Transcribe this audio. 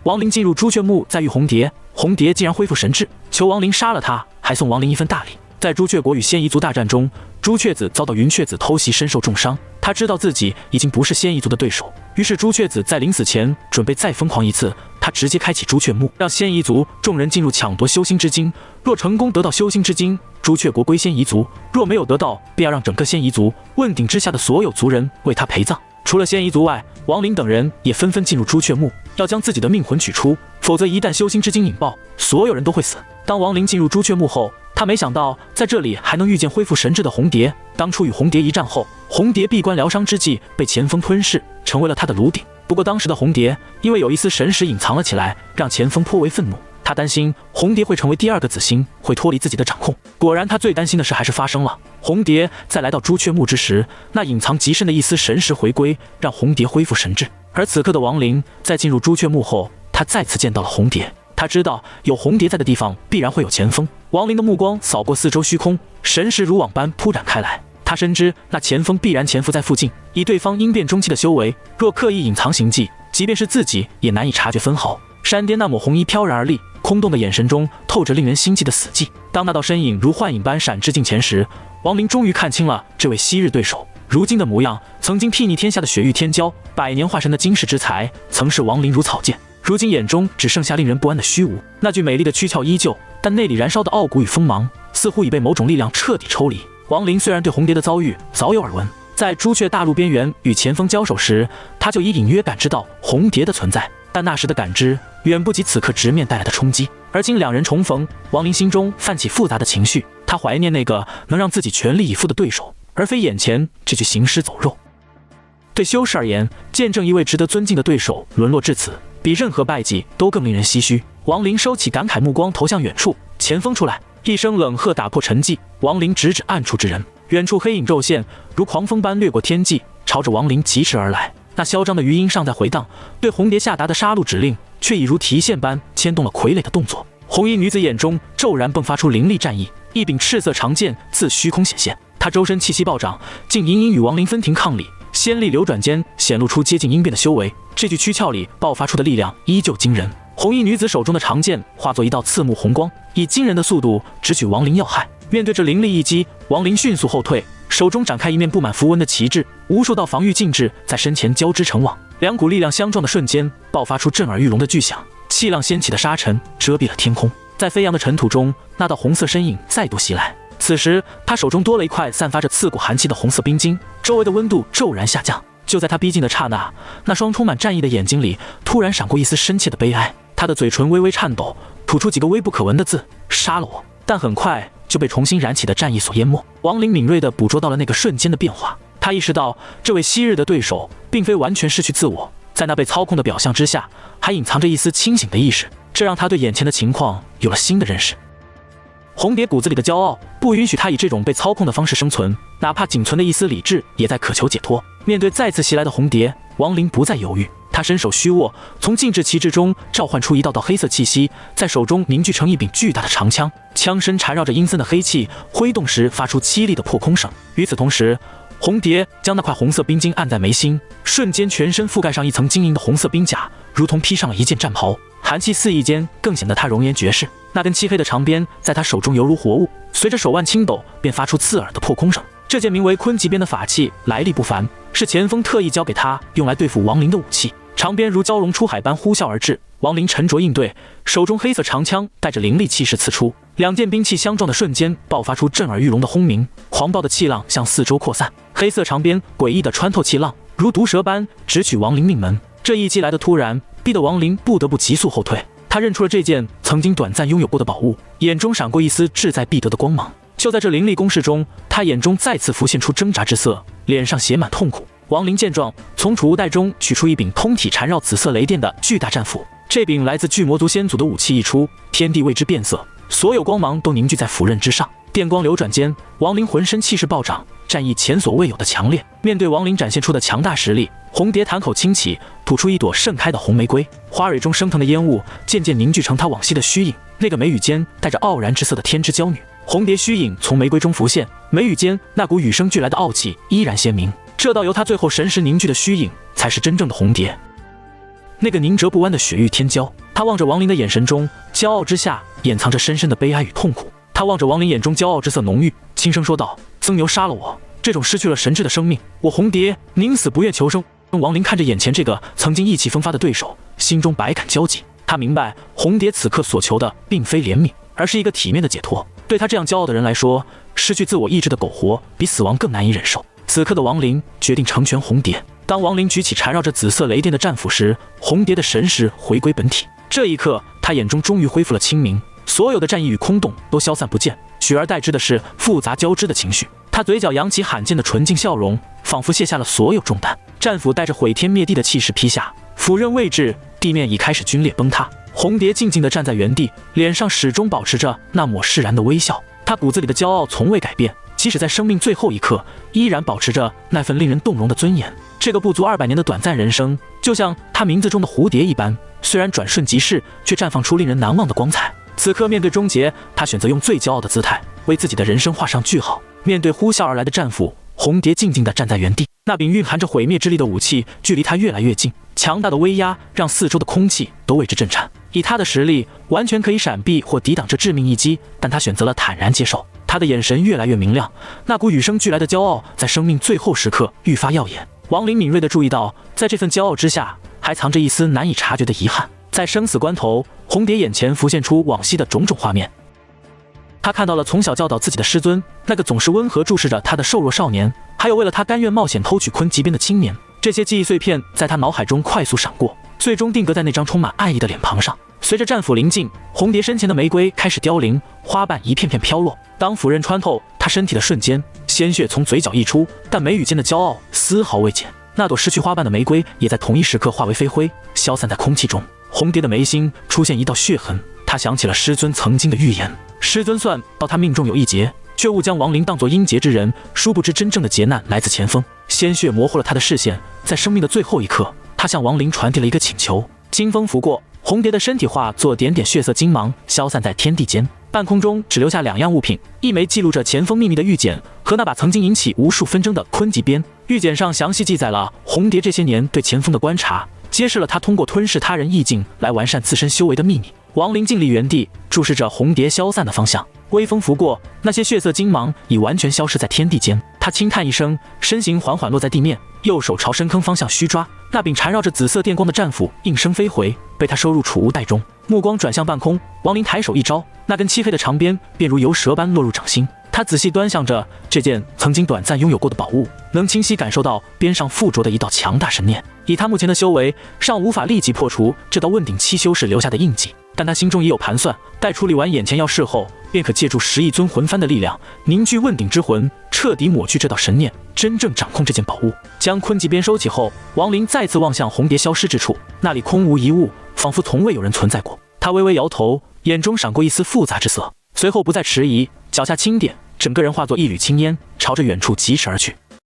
亡灵进入朱雀墓再遇红蝶，红蝶竟然恢复神智，求亡灵杀了他，还送亡灵一份大礼。在朱雀国与仙夷族大战中，朱雀子遭到云雀子偷袭，身受重伤。他知道自己已经不是仙夷族的对手，于是朱雀子在临死前准备再疯狂一次。他直接开启朱雀墓，让仙夷族众人进入抢夺修心之精。若成功得到修心之精，朱雀国归仙夷族；若没有得到，便要让整个仙夷族问鼎之下的所有族人为他陪葬。除了仙夷族外，亡灵等人也纷纷进入朱雀墓，要将自己的命魂取出，否则一旦修心之精引爆，所有人都会死。当亡灵进入朱雀墓后，他没想到在这里还能遇见恢复神智的红蝶。当初与红蝶一战后，红蝶闭关疗伤之际被前锋吞噬，成为了他的炉鼎。不过当时的红蝶因为有一丝神识隐藏了起来，让前锋颇为愤怒。他担心红蝶会成为第二个紫星，会脱离自己的掌控。果然，他最担心的事还是发生了。红蝶在来到朱雀墓之时，那隐藏极深的一丝神识回归，让红蝶恢复神智。而此刻的亡灵在进入朱雀墓后，他再次见到了红蝶。他知道有红蝶在的地方必然会有前锋。亡灵的目光扫过四周虚空，神识如网般铺展开来。他深知那前锋必然潜伏在附近，以对方因变中期的修为，若刻意隐藏行迹，即便是自己也难以察觉分毫。山巅那抹红衣飘然而立，空洞的眼神中透着令人心悸的死寂。当那道身影如幻影般闪至近前时，亡灵终于看清了这位昔日对手如今的模样。曾经睥睨天下的雪域天骄，百年化神的惊世之才，曾是亡灵如草芥，如今眼中只剩下令人不安的虚无。那具美丽的躯壳依旧，但内里燃烧的傲骨与锋芒似乎已被某种力量彻底抽离。亡灵虽然对红蝶的遭遇早有耳闻，在朱雀大陆边缘与前锋交手时，他就已隐约感知到红蝶的存在，但那时的感知远不及此刻直面带来的冲击。而今两人重逢，亡灵心中泛起复杂的情绪，他怀念那个能让自己全力以赴的对手，而非眼前这具行尸走肉。对修士而言，见证一位值得尊敬的对手沦落至此，比任何败绩都更令人唏嘘。亡灵收起感慨，目光投向远处，前锋出来！一声冷喝打破沉寂，亡灵直指暗处之人。远处黑影骤现，如狂风般掠过天际，朝着亡灵疾驰而来。那嚣张的余音尚在回荡，对红蝶下达的杀戮指令却已如提线般牵动了傀儡的动作。红衣女子眼中骤然迸发出凌厉战意，一柄赤色长剑自虚空显现，她周身气息暴涨，竟隐隐与亡灵分庭抗礼。仙力流转间显露出接近应变的修为，这具躯壳里爆发出的力量依旧惊人。红衣女子手中的长剑化作一道刺目红光，以惊人的速度直取亡灵要害。面对这凌厉一击，亡灵迅速后退，手中展开一面布满符文的旗帜，无数道防御禁制在身前交织成网。两股力量相撞的瞬间，爆发出震耳欲聋的巨响，气浪掀起的沙尘遮蔽了天空。在飞扬的尘土中，那道红色身影再度袭来。此时，他手中多了一块散发着刺骨寒气的红色冰晶，周围的温度骤然下降。就在他逼近的刹那，那双充满战意的眼睛里突然闪过一丝深切的悲哀。他的嘴唇微微颤抖，吐出几个微不可闻的字：“杀了我。”但很快就被重新燃起的战意所淹没。亡灵敏锐地捕捉到了那个瞬间的变化，他意识到这位昔日的对手并非完全失去自我，在那被操控的表象之下，还隐藏着一丝清醒的意识，这让他对眼前的情况有了新的认识。红蝶骨子里的骄傲不允许他以这种被操控的方式生存，哪怕仅存的一丝理智也在渴求解脱。面对再次袭来的红蝶，亡灵不再犹豫，他伸手虚握，从禁制旗帜中召唤出一道道黑色气息，在手中凝聚成一柄巨大的长枪，枪身缠绕着阴森的黑气，挥动时发出凄厉的破空声。与此同时，红蝶将那块红色冰晶按在眉心，瞬间全身覆盖上一层晶莹的红色冰甲，如同披上了一件战袍，寒气四溢间更显得他容颜绝世。那根漆黑的长鞭在他手中犹如活物，随着手腕轻抖便发出刺耳的破空声。这件名为坤极鞭的法器来历不凡，是前锋特意交给他用来对付亡灵的武器。长鞭如蛟龙出海般呼啸而至，亡灵沉着应对，手中黑色长枪带着凌厉气势刺出，两件兵器相撞的瞬间爆发出震耳欲聋的轰鸣，狂暴的气浪向四周扩散，黑色长鞭诡异的穿透气浪，如毒蛇般直取亡灵命门。这一击来的突然，逼得亡灵不得不急速后退。他认出了这件曾经短暂拥有过的宝物，眼中闪过一丝志在必得的光芒。就在这凌厉攻势中，他眼中再次浮现出挣扎之色，脸上写满痛苦。亡灵见状，从储物袋中取出一柄通体缠绕紫色雷电的巨大战斧。这柄来自巨魔族先祖的武器一出，天地为之变色，所有光芒都凝聚在斧刃之上。电光流转间，亡灵浑身气势暴涨，战意前所未有的强烈。面对亡灵展现出的强大实力，红蝶潭口轻启，吐出一朵盛开的红玫瑰，花蕊中升腾的烟雾渐渐凝聚成她往昔的虚影，那个眉宇间带着傲然之色的天之娇女。红蝶虚影从玫瑰中浮现，眉宇间那股与生俱来的傲气依然鲜明。这道由她最后神识凝聚的虚影，才是真正的红蝶。那个凝折不弯的雪域天骄。他望着亡灵的眼神中，骄傲之下掩藏着深深的悲哀与痛苦。他望着亡灵眼中骄傲之色浓郁，轻声说道：“曾牛杀了我，这种失去了神智的生命，我红蝶宁死不愿求生。”亡灵看着眼前这个曾经意气风发的对手，心中百感交集。他明白，红蝶此刻所求的并非怜悯，而是一个体面的解脱。对他这样骄傲的人来说，失去自我意志的苟活比死亡更难以忍受。此刻的亡灵决定成全红蝶。当亡灵举起缠绕着紫色雷电的战斧时，红蝶的神识回归本体。这一刻，他眼中终于恢复了清明，所有的战意与空洞都消散不见，取而代之的是复杂交织的情绪。他嘴角扬起罕见的纯净笑容，仿佛卸下了所有重担。战斧带着毁天灭地的气势劈下，斧刃位置，地面已开始龟裂崩塌。红蝶静静地站在原地，脸上始终保持着那抹释然的微笑。他骨子里的骄傲从未改变，即使在生命最后一刻，依然保持着那份令人动容的尊严。这个不足200年的短暂人生，就像他名字中的蝴蝶一般，虽然转瞬即逝，却绽放出令人难忘的光彩。此刻面对终结，他选择用最骄傲的姿态，为自己的人生画上句号。面对呼啸而来的战斧，红蝶静静地站在原地。那柄蕴含着毁灭之力的武器距离他越来越近，强大的威压让四周的空气都为之震颤。以他的实力，完全可以闪避或抵挡这致命一击，但他选择了坦然接受。他的眼神越来越明亮，那股与生俱来的骄傲在生命最后时刻愈发耀眼。亡灵敏锐地注意到，在这份骄傲之下，还藏着一丝难以察觉的遗憾。在生死关头，红蝶眼前浮现出往昔的种种画面。他看到了从小教导自己的师尊，那个总是温和注视着他的瘦弱少年，还有为了他甘愿冒险偷取昆极鞭的青年。这些记忆碎片在他脑海中快速闪过，最终定格在那张充满爱意的脸庞上。随着战斧临近，红蝶身前的玫瑰开始凋零，花瓣一片片飘落。当斧刃穿透他身体的瞬间，鲜血从嘴角溢出，但眉宇间的骄傲丝毫未减。那朵失去花瓣的玫瑰也在同一时刻化为飞灰，消散在空气中。红蝶的眉心出现一道血痕，他想起了师尊曾经的预言。师尊算到他命中有一劫，却误将亡灵当作阴劫之人，殊不知真正的劫难来自前锋。鲜血模糊了他的视线，在生命的最后一刻，他向亡灵传递了一个请求。金风拂过，红蝶的身体化作点点血色金芒，消散在天地间。半空中只留下2样物品，一枚记录着前锋秘密的玉简，和那把曾经引起无数纷争的昆极鞭。玉简上详细记载了红蝶这些年对前锋的观察，揭示了他通过吞噬他人意境来完善自身修为的秘密。亡灵静立原地，注视着红蝶消散的方向。微风拂过，那些血色金芒已完全消失在天地间。他轻叹一声，身形缓缓落在地面，右手朝深坑方向虚抓，那柄缠绕着紫色电光的战斧应声飞回，被他收入储物袋中。目光转向半空，亡灵抬手一招，那根漆黑的长鞭便如游蛇般落入掌心。他仔细端详着这件曾经短暂拥有过的宝物，能清晰感受到边上附着的一道强大神念。以他目前的修为，尚无法立即破除这道问鼎期修士留下的印记，但他心中已有盘算，待处理完眼前要事后，便可借助10亿尊魂幡的力量，凝聚问鼎之魂，彻底抹去这道神念，真正掌控这件宝物。将昆极鞭收起后，亡灵再次望向红蝶消失之处，那里空无一物，仿佛从未有人存在过。他微微摇头，眼中闪过一丝复杂之色，随后不再迟疑，脚下轻点，整个人化作一缕青烟，朝着远处疾驰而去。